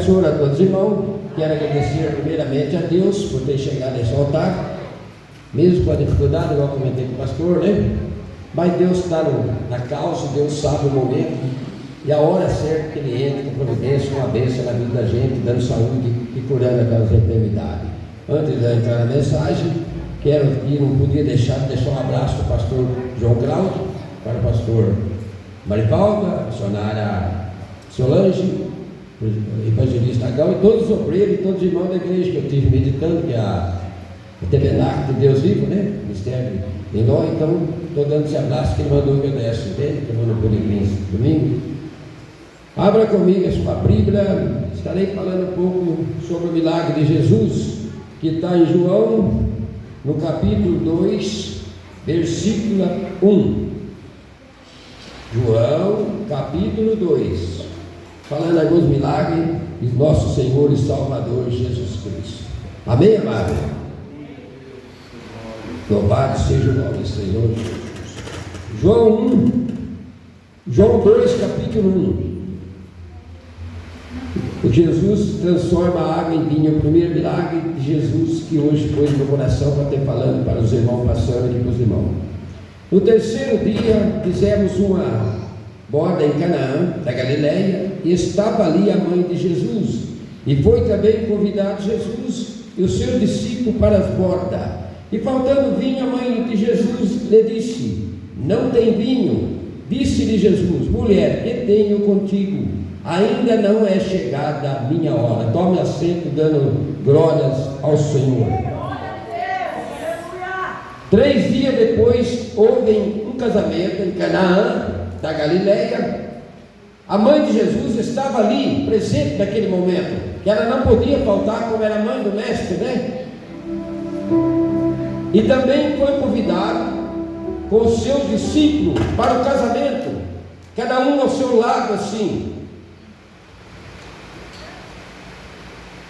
Senhor a todos os irmãos. Quero agradecer primeiramente a Deus por ter chegado a esse altar, mesmo com a dificuldade, igual comentei com o pastor, né? Mas Deus está na causa, Deus sabe o momento e a hora certa que Ele entra com providência, uma bênção na vida da gente, dando saúde e curando aquelas enfermidades. Antes de eu entrar na mensagem, quero aqui, não podia deixar um abraço para o pastor João Cláudio, para o pastor Marivalda, a missionária Solange, o evangelista Agão e todos os obreiros e todos os irmãos da igreja que eu estive meditando, que é o tabernáculo de Deus vivo, né? Mistério em nós. Então, estou dando esse abraço que ele mandou que eu desse, entende? Que eu não pude vir domingo. Abra comigo a sua Bíblia, estarei falando um pouco sobre o milagre de Jesus, que está em João, no capítulo 2, versículo 1. João, capítulo 2, falando alguns milagres de nosso Senhor e Salvador Jesus Cristo. Amém, amado? Louvado seja o nome do Senhor Jesus. João 2, capítulo 1. O Jesus transforma a água em vinho, o primeiro milagre de Jesus que hoje pôs no coração para ter falando para os irmãos passando aqui para os irmãos. No terceiro dia fizemos uma boda em Canaã, da Galileia, e estava ali a mãe de Jesus, e foi também convidado Jesus e os seus discípulos para as bordas. E faltando vinho, a mãe de Jesus lhe disse: não tem vinho. Disse-lhe Jesus: mulher, que tenho contigo? Ainda não é chegada a minha hora. Tome assento, dando glórias ao Senhor. 3 dias depois, houve um casamento em Canaã, da Galileia. A mãe de Jesus estava ali, presente naquele momento, que ela não podia faltar, como era mãe do mestre, né? E também foi convidado com os seus discípulos para o casamento, cada um ao seu lado assim.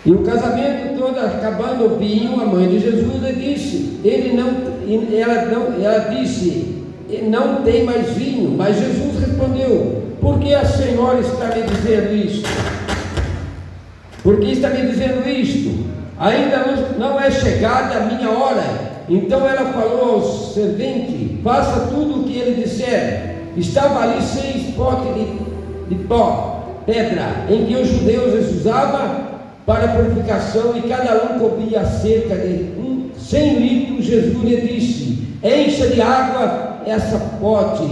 E o casamento todo acabando o vinho, a mãe de Jesus disse, ela disse, não tem mais vinho. Mas Jesus respondeu: por que a senhora está me dizendo isto? Por que está me dizendo isto? Ainda não é chegada a minha hora. Então ela falou ao servente: faça tudo o que ele disser. Estava ali 6 potes de pó, pedra, em que os judeus usavam para a purificação, e cada um cabia cerca de 100 litros. Jesus lhe disse: encha de água essa pote.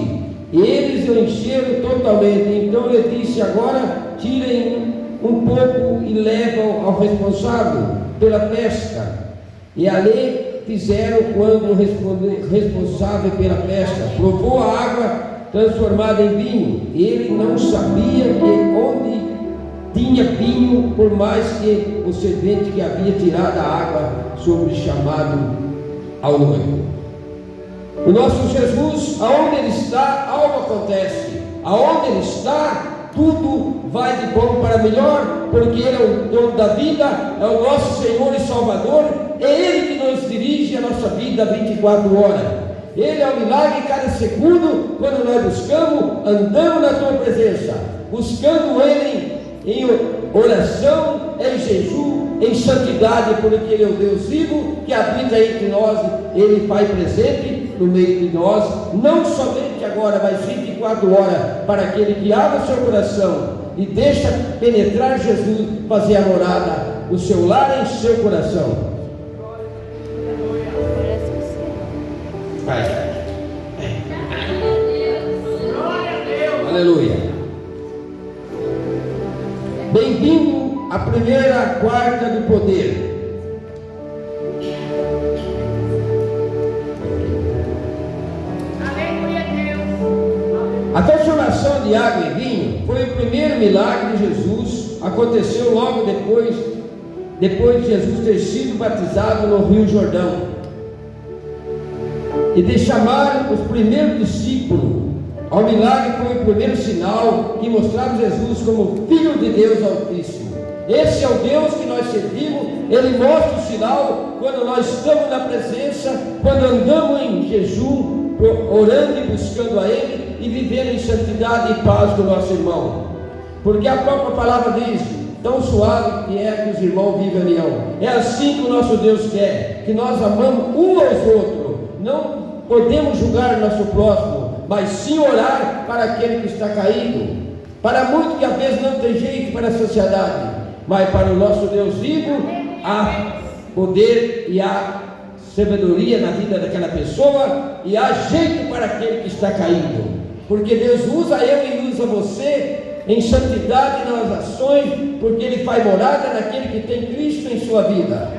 E eles o encheram totalmente. Então lhe disse: agora tirem um pouco e levam ao responsável pela pesca. E ali fizeram. Quando o responsável pela pesca provou a água transformada em vinho, ele não sabia que onde tinha vinho, por mais que o servente que havia tirado a água sobre chamado ao noivo. O nosso Jesus, aonde ele está, algo acontece. Aonde ele está, tudo vai de bom para melhor, porque ele é o dono da vida, é o nosso Senhor e Salvador. É Ele que nos dirige a nossa vida 24 horas. Ele é o milagre cada segundo, quando nós buscamos, andamos na tua presença, buscando Ele em oração, em jejum, em santidade, porque Ele é o Deus vivo que habita entre nós. Ele faz presente no meio de nós, não somente agora, mas 24 horas, para aquele que abre o seu coração e deixa penetrar Jesus, fazer a morada no seu lar, em seu coração. Vai. Aleluia. Bem-vindo à primeira quarta do poder. A transformação de água em vinho foi o primeiro milagre de Jesus. Aconteceu logo depois de Jesus ter sido batizado no Rio Jordão e de chamar os primeiros discípulos. Ao milagre foi o primeiro sinal que mostrava Jesus como Filho de Deus Altíssimo. Esse é o Deus que nós servimos. Ele mostra o sinal quando nós estamos na presença, quando andamos em jejum, orando e buscando a Ele, e vivendo em santidade e paz com o nosso irmão. Porque a própria palavra diz: tão suave que é que os irmãos vivem em união. É assim que o nosso Deus quer, que nós amamos um aos outros. Não podemos julgar o nosso próximo, mas sim orar para aquele que está caído. Para muitos que às vezes não tem jeito para a sociedade, mas para o nosso Deus vivo, há poder e há sabedoria na vida daquela pessoa, e há jeito para aquele que está caído, porque Deus usa eu e usa você em santidade nas ações, porque Ele faz morada naquele que tem Cristo em sua vida.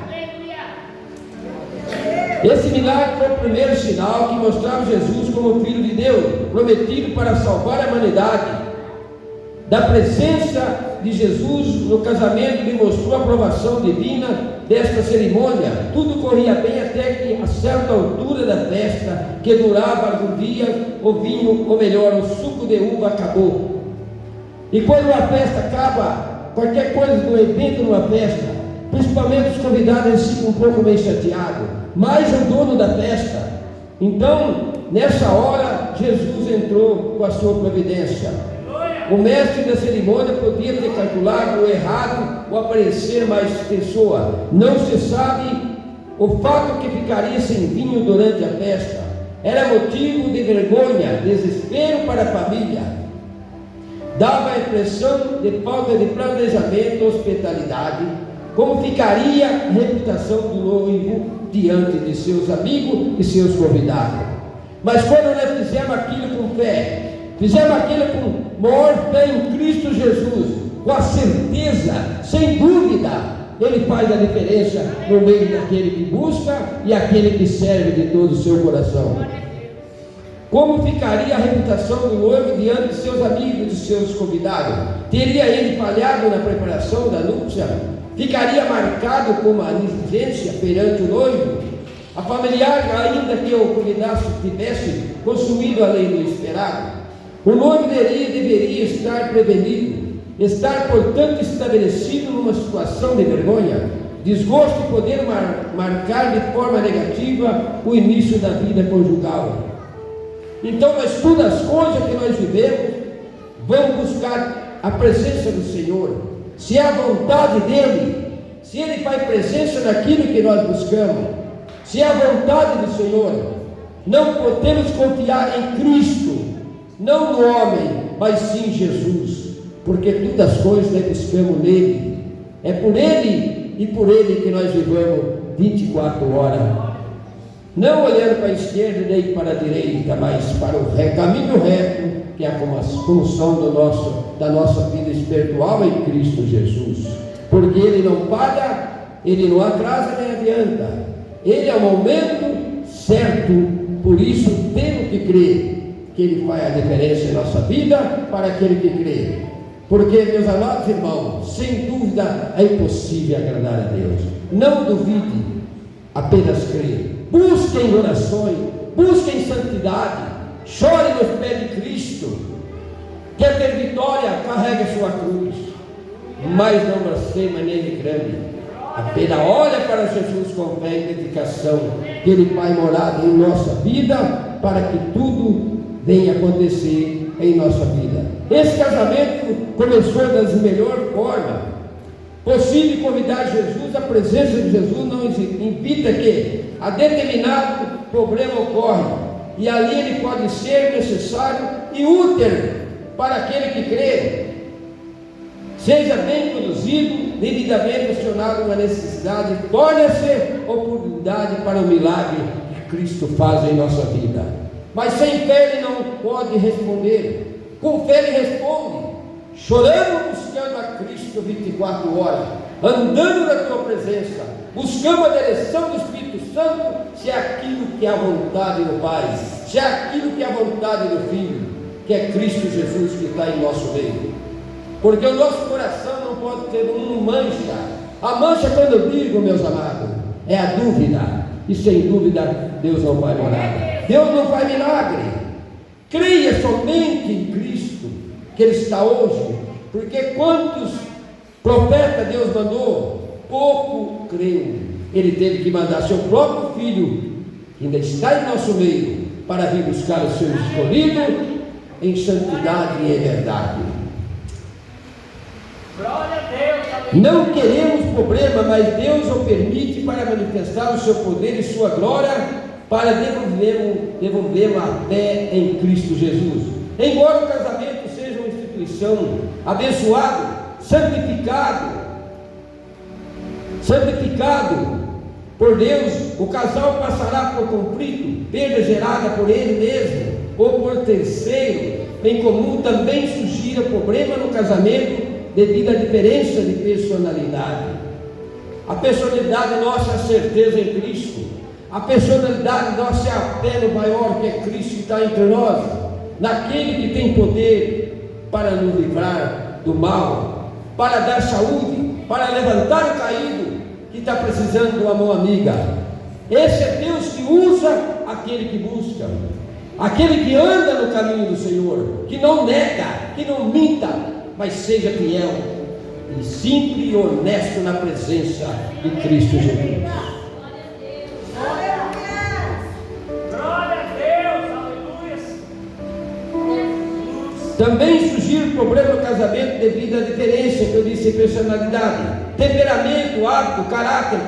Esse milagre foi o primeiro sinal que mostrava Jesus como Filho de Deus, prometido para salvar a humanidade. Da presença de Jesus no casamento lhe mostrou a aprovação divina desta cerimônia. Tudo corria bem até que a certa altura da festa, que durava alguns dias, o vinho, ou melhor, o suco de uva acabou. E quando uma festa acaba, qualquer coisa do evento numa festa, principalmente os convidados, eles ficam um pouco meio chateados, mais o dono da festa. Então, nessa hora, Jesus entrou com a sua providência. O mestre da cerimônia podia ter calculado o errado ou aparecer mais pessoa. Não se sabe o fato que ficaria sem vinho durante a festa. Era motivo de vergonha, desespero para a família. Dava a impressão de falta de planejamento, hospitalidade. Como ficaria a reputação do noivo diante de seus amigos e seus convidados? Mas quando nós fizemos aquilo com fé, fizemos aquilo com maior fé em Cristo Jesus, com a certeza, sem dúvida, Ele faz a diferença no meio daquele que busca e aquele que serve de todo o seu coração. Como ficaria a reputação do noivo diante de seus amigos e de seus convidados? Teria ele falhado na preparação da núpcia? Ficaria marcado com uma negligência perante o noivo? A familiar, ainda que o convidasse, tivesse consumido a lei do esperado? O noivo deveria estar prevenido, estar, portanto, estabelecido numa situação de vergonha, desgosto e poder marcar de forma negativa o início da vida conjugal. Então, mas todas as coisas que nós vivemos, vamos buscar a presença do Senhor. Se é a vontade dEle, se Ele faz presença naquilo que nós buscamos, se é a vontade do Senhor, não podemos confiar em Cristo, não no homem, mas sim em Jesus, porque todas as coisas nós buscamos nele. É por Ele e por Ele que nós vivemos 24 horas, não olhando para a esquerda nem para a direita, mas para o caminho reto, que é a condução da nossa vida espiritual em Cristo Jesus, porque Ele não falha, Ele não atrasa nem adianta, Ele é o momento certo. Por isso temos que crer que Ele faz a diferença em nossa vida para aquele que crê, porque, meus amados irmãos, sem dúvida é impossível agradar a Deus. Não duvide, apenas crê. Busquem orações, busquem santidade, chore nos pés de Cristo. Quer ter vitória, carregue a sua cruz, mas não blasfema nem reclame. Apenas olha para Jesus com fé e dedicação, que Ele faz morada em nossa vida, para que tudo venha acontecer em nossa vida. Esse casamento começou da melhor forma possível. Convidar Jesus, a presença de Jesus não evita que a determinado problema ocorre, e ali ele pode ser necessário e útil para aquele que crê. Seja bem conduzido, devidamente acionado na necessidade, torna-se oportunidade para o milagre que Cristo faz em nossa vida. Mas sem fé ele não pode responder. Com fé ele responde, chorando, buscando a Cristo 24 horas, andando na tua presença, buscando a direção do Espírito Santo, se é aquilo que é a vontade do Pai, se é aquilo que é a vontade do Filho, que é Cristo Jesus que está em nosso meio. Porque o nosso coração não pode ter uma mancha. A mancha, quando eu digo, meus amados, é a dúvida, e sem dúvida Deus não faz morada, Deus não faz milagre. Creia somente em Cristo, que Ele está hoje, porque quantos profetas Deus mandou, pouco creu. Ele teve que mandar seu próprio Filho, que ainda está em nosso meio, para vir buscar o seu escolhido em santidade e em verdade. Glória a Deus. Não queremos problema, mas Deus o permite para manifestar o seu poder e sua glória, para devolvermos a fé em Cristo Jesus. Embora o casamento seja uma instituição abençoada, santificado por Deus, o casal passará por conflito, perda gerada por ele mesmo ou por terceiro em comum. Também surgirá problema no casamento devido à diferença de personalidade. A personalidade nossa é a certeza em Cristo. A personalidade nossa é a fé no maior que é Cristo que está entre nós, naquele que tem poder para nos livrar do mal, para dar saúde, para levantar o caído que está precisando de uma mão amiga. Esse é Deus que usa aquele que busca, aquele que anda no caminho do Senhor, que não nega, que não minta, mas seja fiel e simples e honesto na presença de Cristo Jesus. Também surgiu problema no casamento devido à diferença que eu disse em personalidade, temperamento, hábito, caráter,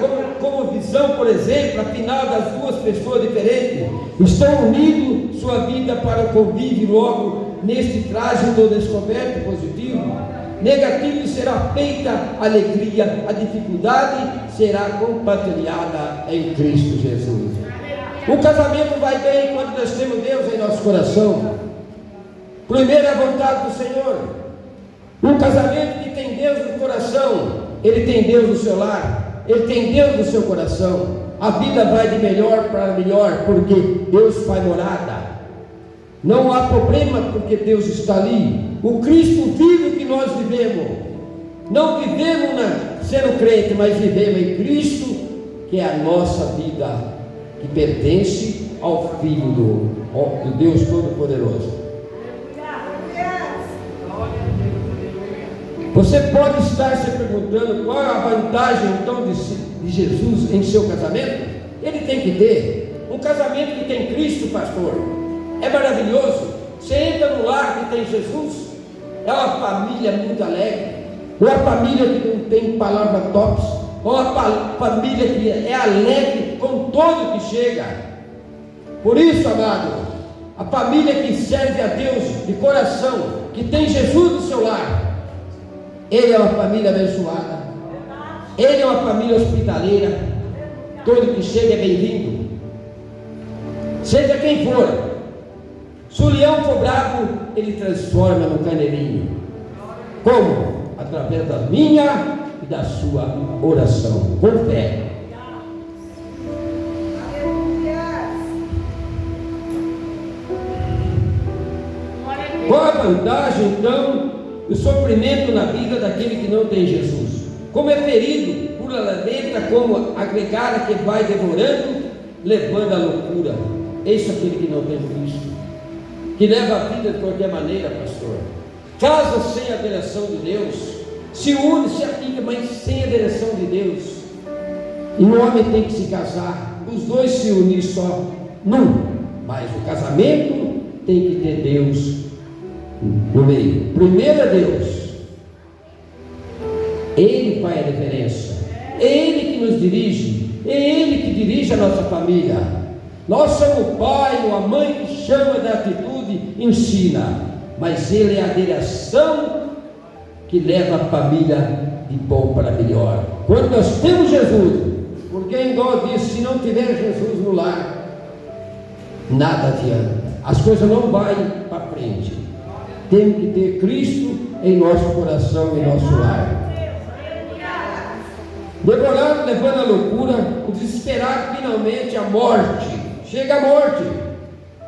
como visão, por exemplo. Afinal, das duas pessoas diferentes estão unindo sua vida para o convívio. Logo, neste trágico descoberto positivo, negativo será feita alegria, a dificuldade será compartilhada em Cristo Jesus. O casamento vai bem quando nós temos Deus em nosso coração. Primeiro, a vontade do Senhor. Um casamento que tem Deus no coração, ele tem Deus no seu lar, ele tem Deus no seu coração. A vida vai de melhor para melhor, porque Deus faz morada. Não há problema, porque Deus está ali. O Cristo vivo que nós vivemos, não vivemos sendo crente, mas vivemos em Cristo, que é a nossa vida, que pertence ao Filho do Deus Todo-Poderoso. Você pode estar se perguntando qual é a vantagem então de Jesus em seu casamento? Ele tem que ter um casamento que tem Cristo, pastor. É maravilhoso. Você entra no lar que tem Jesus, é uma família muito alegre, uma família que não tem palavra tops, uma família que é alegre com todo que chega. Por isso, amado, a família que serve a Deus de coração, que tem Jesus no seu lar, ele é uma família abençoada, ele é uma família hospitaleira, todo que chega é bem-vindo, seja quem for. Se o leão for bravo, ele transforma no carneirinho. Como? Através da minha e da sua oração, com fé. Qual a vantagem então o sofrimento na vida daquele que não tem Jesus? Como é ferido por lamenta, como agregada que vai devorando, levando à loucura. Esse é aquele que não tem Cristo, que leva a vida de qualquer maneira, pastor. Casa sem a direção de Deus, se une, se aplica, mas sem a direção de Deus. E o homem tem que se casar, os dois se unir só num, mas o casamento tem que ter Deus no meio. Primeiro é Deus, Ele faz a diferença, é Ele que nos dirige, é Ele que dirige a nossa família. Nós somos o pai ou a mãe que chama da atitude, ensina, mas Ele é a direção que leva a família de bom para melhor. Quando nós temos Jesus, porque igual disse, se não tiver Jesus no lar, nada adianta, as coisas não vão para frente. Temos que ter Cristo em nosso coração, em nosso lar. Devorado, levando a loucura, o desesperado, finalmente a morte. Chega a morte,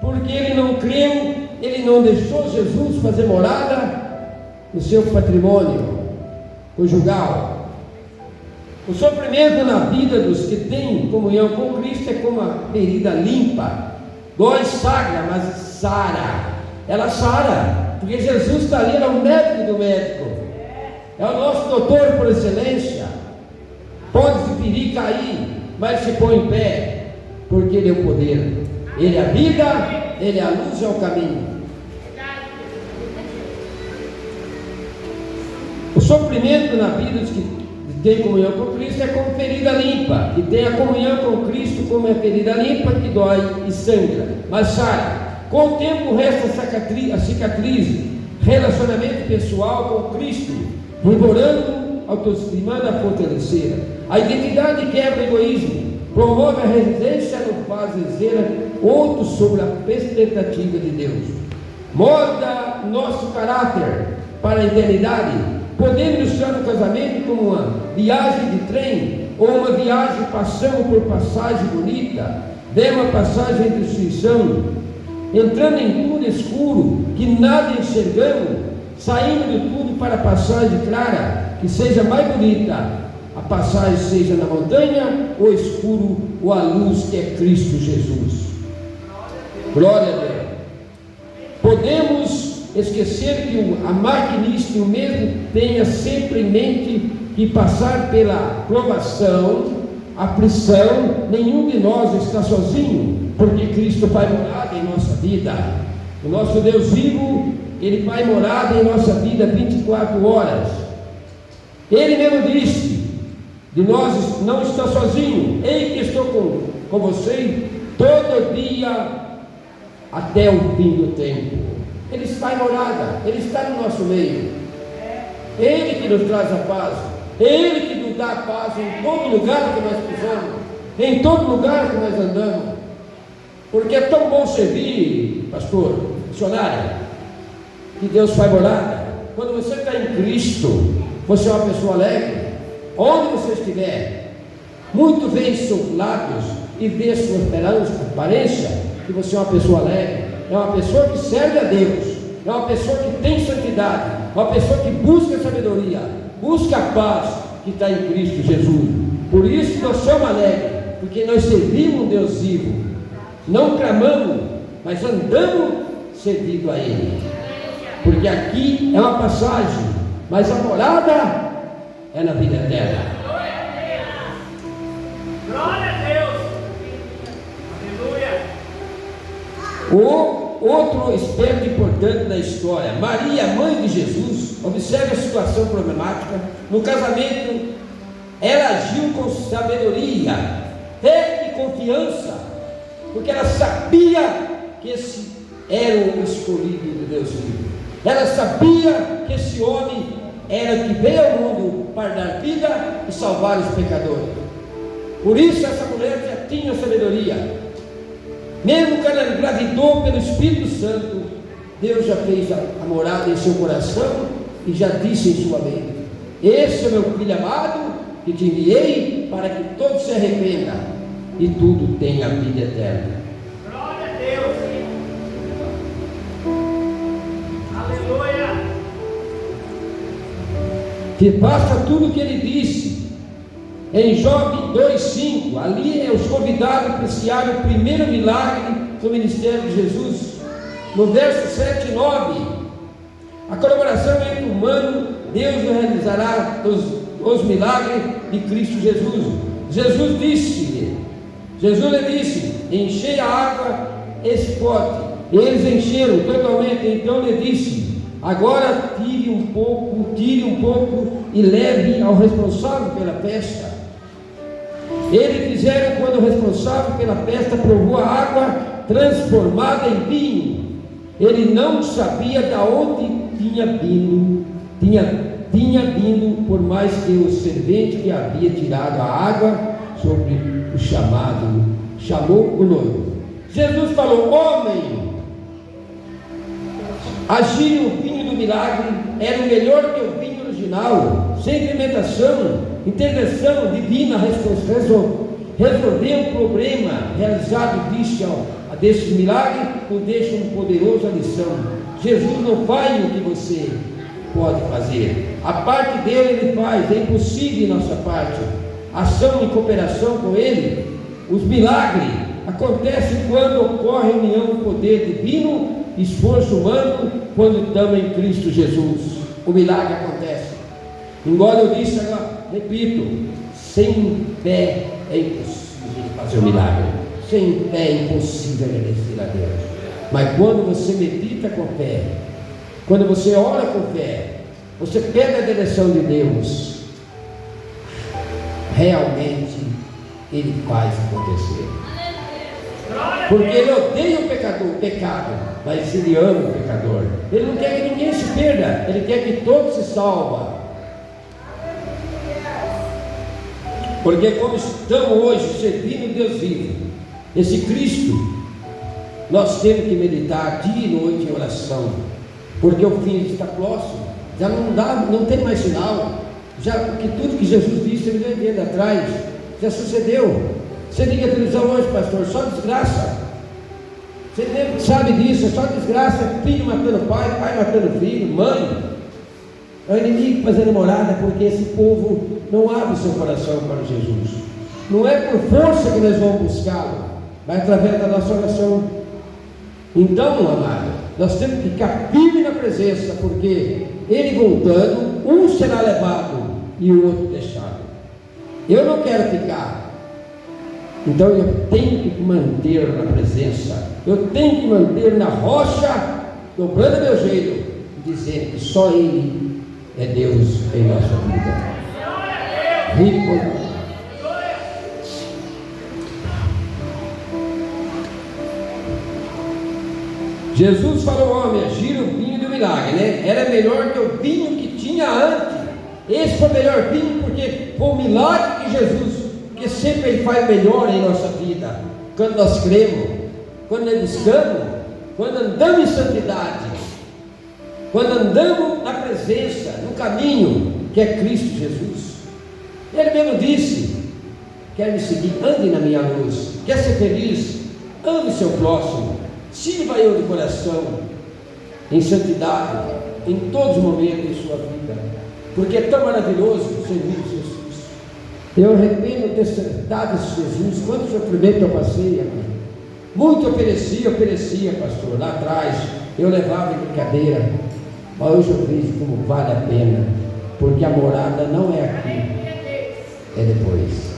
porque ele não creu, ele não deixou Jesus fazer morada no seu patrimônio conjugal. O sofrimento na vida dos que têm comunhão com Cristo é como uma ferida limpa, dói, sagra, mas sara. Ela sara. Porque Jesus está ali, ele é o médico do médico, é o nosso doutor por excelência. Pode se ferir, cair, mas se põe em pé, porque Ele é o poder, Ele é a vida, Ele é a luz, é o caminho. O sofrimento na vida dos que tem comunhão com Cristo é como ferida limpa, que tem a comunhão com Cristo como é ferida limpa, que dói e sangra, mas sara. Com o tempo resta a cicatriz, relacionamento pessoal com Cristo, vigorando, autoestimando a fortalecer. A identidade quebra o egoísmo, promove a resistência, não faz dizer outros sobre a expectativa de Deus. Molda nosso caráter para a eternidade. Podemos ilustrar o casamento como uma viagem de trem ou uma viagem passando por passagem bonita, de uma passagem de destruição, entrando em tudo escuro, que nada enxergamos, saindo de tudo para a passagem clara, que seja mais bonita, a passagem seja na montanha, ou escuro, ou a luz que é Cristo Jesus. Glória a Deus. Podemos esquecer que a maquinista e o mesmo tenha sempre em mente que passar pela provação, aflição, nenhum de nós está sozinho, porque Cristo faz morada em nossa vida. O nosso Deus vivo, Ele faz morada em nossa vida 24 horas. Ele mesmo disse, de nós não está sozinho, ei que estou com você todo dia até o fim do tempo. Ele está em morada, Ele está no nosso meio. Ele que nos traz a paz, Ele que nos dá a paz em todo lugar que nós pisamos, em todo lugar que nós andamos. Porque é tão bom servir, pastor, missionário, que Deus faz morada. Quando você está em Cristo, você é uma pessoa alegre. Onde você estiver, muito vê seus lábios e vê sua esperança, aparência, que você é uma pessoa alegre, é uma pessoa que serve a Deus, é uma pessoa que tem santidade, uma pessoa que busca sabedoria, busca a paz que está em Cristo Jesus. Por isso nós somos alegres, porque nós servimos um Deus vivo, não clamamos, mas andamos servindo a Ele, porque aqui é uma passagem, mas a morada é na vida eterna. Glória a Deus. Aleluia. O outro aspecto importante da história, Maria, mãe de Jesus, observe a situação problemática. No casamento, ela agiu com sabedoria, fé e confiança, porque ela sabia que esse era o escolhido de Deus vivo. Ela sabia que esse homem era que veio ao mundo para dar vida e salvar os pecadores. Por isso essa mulher já tinha sabedoria. Mesmo que ela engravidou pelo Espírito Santo, Deus já fez a morada em seu coração e já disse em sua mente: esse é meu filho amado, que te enviei para que todos se arrependam e tudo tenha a vida eterna. Glória a Deus. Aleluia. Que faça tudo o que ele disse. Em Job 2,5, ali é os convidados a apreciar o primeiro milagre do ministério de Jesus. No verso 7 e 9, a colaboração entre o humano, Deus realizará os milagres de Cristo Jesus. Jesus lhe disse: enchei a água esse pote. Eles encheram totalmente. Então lhe disse: agora tire um pouco e leve ao responsável pela festa. Eles fizeram quando o responsável pela festa provou a água transformada em vinho. Ele não sabia de onde tinha vindo, por mais que o servente que havia tirado a água sobre o chamou o noivo. Jesus falou: homem, agir o vinho do milagre era melhor que o vinho original, sem fermentação, intervenção divina, resolver um problema realizado deste milagre, nos deixa uma poderosa lição. Jesus não faz o que você pode fazer, a parte dele ele faz, é impossível nossa parte. Ação em cooperação com ele. Os milagres acontecem quando ocorre a união do poder divino, esforço humano, quando estamos em Cristo Jesus. O milagre acontece. Embora eu disse agora, repito, sem fé é impossível fazer o milagre. Sem fé é impossível agradecer a Deus. Mas quando você medita com fé, quando você ora com fé, você pega a direção de Deus, realmente Ele faz acontecer. Porque Ele odeia o pecado, mas Ele ama o pecador. Ele não quer que ninguém se perda, Ele quer que todos se salvem. Porque como estamos hoje servindo Deus vivo, esse Cristo, nós temos que meditar dia e noite em oração, porque o fim está próximo. Já não tem mais sinal. Já que tudo que Jesus disse, Ele vem vendo atrás, já sucedeu. Você liga a televisão hoje, pastor, só desgraça. Você sabe disso, é só desgraça. Filho matando pai, pai matando filho, mãe. É o inimigo fazendo morada, porque esse povo não abre seu coração para Jesus. Não é por força que nós vamos buscá-lo, mas através da nossa oração. Então, amado, nós temos que ficar firme na presença, porque Ele voltando, um será levado e o outro deixado. Eu não quero ficar. Então eu tenho que manter na presença, eu tenho que manter na rocha, dobrando meu joelho, dizendo que só Ele é Deus em nossa vida. Rico. Jesus falou ao homem: gira o vinho do milagre, né? Era melhor que o vinho que tinha antes. Esse foi o melhor vinho, porque foi o milagre de Jesus, que sempre Ele faz melhor em nossa vida, quando nós cremos, quando nós buscamos, quando andamos em santidade, quando andamos na presença, no caminho que é Cristo Jesus. Ele mesmo disse: quer me seguir, ande na minha luz. Quer ser feliz, ame seu próximo, sirva eu de coração, em santidade, em todos os momentos de sua vida, porque é tão maravilhoso servir Jesus. Eu arrependo de ter sentado esse Jesus. Quanto sofrimento eu passei, amém? Muito oferecia, pastor. Lá atrás eu levava em brincadeira, mas hoje eu vejo como vale a pena, porque a morada não é aqui, é depois.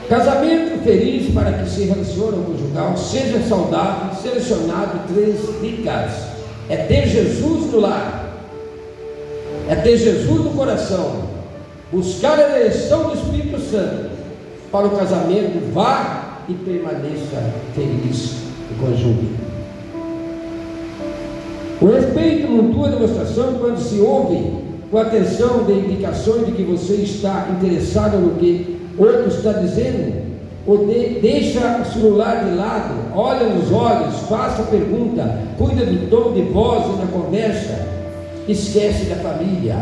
Casamento feliz, para que se relacione ao conjugal, seja saudável, selecionado três ligados: é ter Jesus no lar, é ter Jesus no coração, buscar a eleição do Espírito Santo para o casamento. Vá e permaneça feliz no conjunto. O respeito mutua demonstração quando se ouve com atenção de indicações de que você está interessado no que outro está dizendo, ou deixa o celular de lado, olha nos olhos, faça pergunta, cuida do tom de voz na conversa, esquece da família.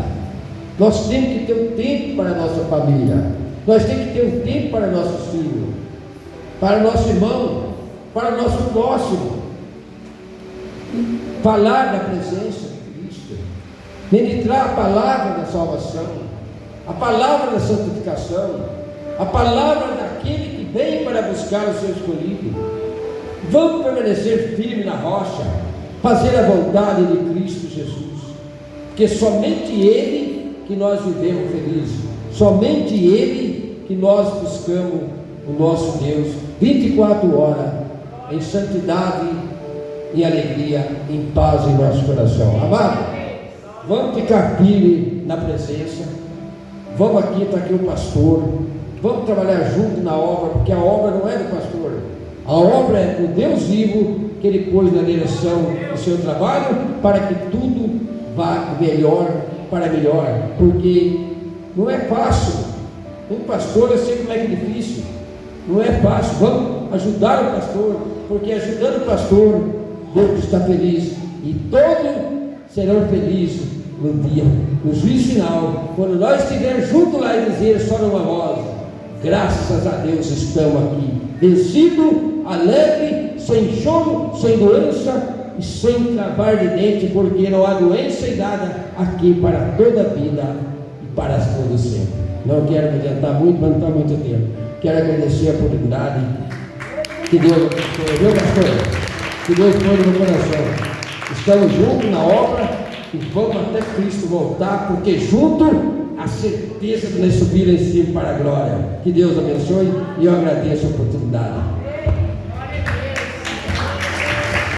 Nós temos que ter um tempo para a nossa família, nós temos que ter um tempo para nossos filhos, para nosso irmão, para o nosso próximo. Falar da presença de Cristo, ministrar a palavra da salvação, a palavra da santificação, a palavra daquele que vem para buscar o seu escolhido. Vamos permanecer firme na rocha, fazer a vontade de Cristo Jesus, porque somente Ele que nós vivemos felizes, somente Ele que nós buscamos o nosso Deus 24 horas em santidade e alegria, em paz em nosso coração. Amado, vamos ficar firme na presença. Vamos aqui, está aqui o pastor. Vamos trabalhar junto na obra, porque a obra não é do pastor, a obra é do Deus vivo, que Ele pôs na direção do seu trabalho, para que tudo vá melhor para melhor, porque não é fácil. Um pastor, eu sei como é que é difícil, não é fácil. Vamos ajudar o pastor, porque ajudando o pastor, Deus está feliz, e todos serão felizes no dia, no juízo final, quando nós estivermos juntos lá e dizer só numa voz: graças a Deus estamos aqui, vencido, alegre, sem choro, sem doença e sem travar de dente, porque não há doença e nada aqui para toda a vida e para todo sempre. Não quero me adiantar muito, mas não está muito tempo. Quero agradecer a oportunidade que Deus abençoe, viu, pastor? Que Deus põe no meu coração. Estamos juntos na obra e vamos até Cristo voltar, porque junto a certeza de nós subir em cima para a glória. Que Deus abençoe e eu agradeço a oportunidade.